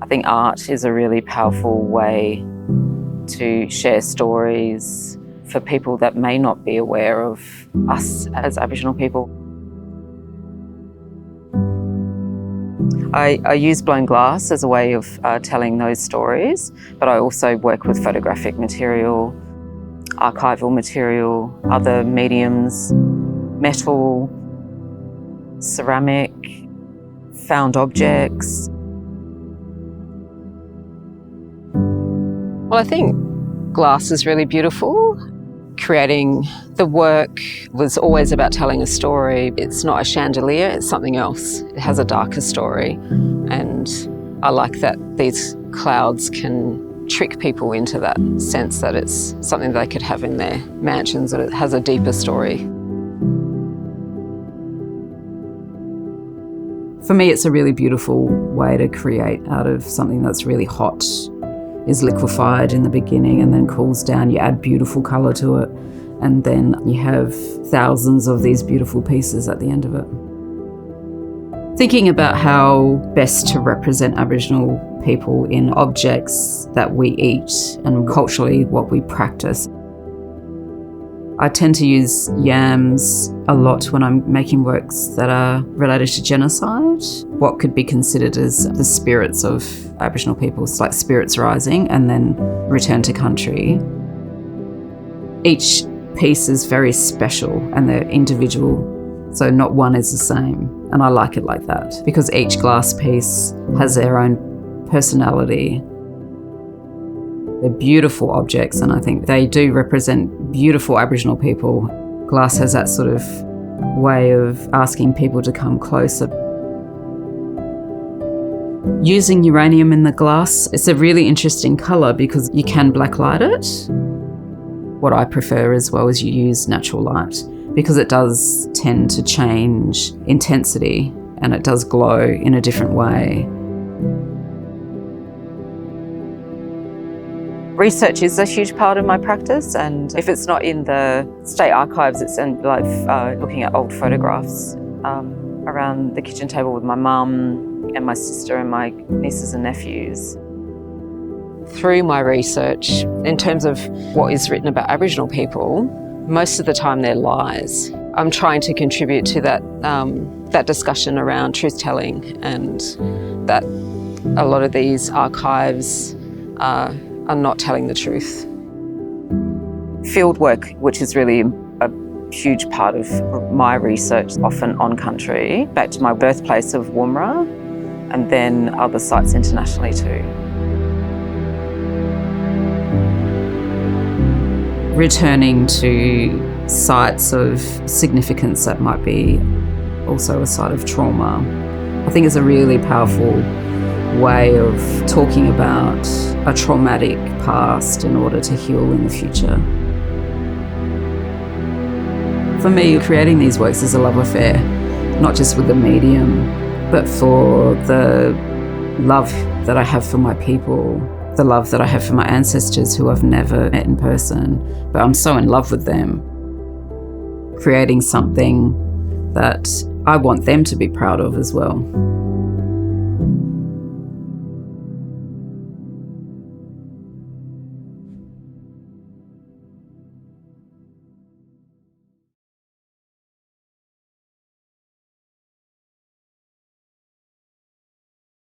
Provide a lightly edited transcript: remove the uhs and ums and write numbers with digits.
I think art is a really powerful way to share stories for people that may not be aware of us as Aboriginal people. I use blown glass as a way of telling those stories, but I also work with photographic material, archival material, other mediums, metal, ceramic, found objects. Well, I think glass is really beautiful. Creating the work was always about telling a story. It's not a chandelier, it's something else. It has a darker story. And I like that these clouds can trick people into that sense that it's something they could have in their mansions, that it has a deeper story. For me, it's a really beautiful way to create out of something that's really hot, is liquefied in the beginning and then cools down. You add beautiful colour to it, and then you have thousands of these beautiful pieces at the end of it. Thinking about how best to represent Aboriginal people in objects that we eat and culturally what we practice. I tend to use yams a lot when I'm making works that are related to genocide, what could be considered as the spirits of Aboriginal peoples, like spirits rising and then return to country. Each piece is very special and they're individual, so not one is the same. And I like it like that because each glass piece has their own personality. They're beautiful objects, and I think they do represent beautiful Aboriginal people. Glass has that sort of way of asking people to come closer. Using uranium in the glass, it's a really interesting colour because you can blacklight it. What I prefer as well is you use natural light because it does tend to change intensity and it does glow in a different way. Research is a huge part of my practice, and if it's not in the state archives, it's in looking at old photographs around the kitchen table with my mum and my sister and my nieces and nephews. Through my research, in terms of what is written about Aboriginal people, most of the time they're lies. I'm trying to contribute to that discussion around truth-telling, and that a lot of these archives are not telling the truth. Field work, which is really a huge part of my research, often on country, back to my birthplace of Woomera, and then other sites internationally too. Returning to sites of significance that might be also a site of trauma, I think is a really powerful way of talking about a traumatic past in order to heal in the future. For me, creating these works is a love affair, not just with the medium, but for the love that I have for my people, the love that I have for my ancestors who I've never met in person, but I'm so in love with them. Creating something that I want them to be proud of as well.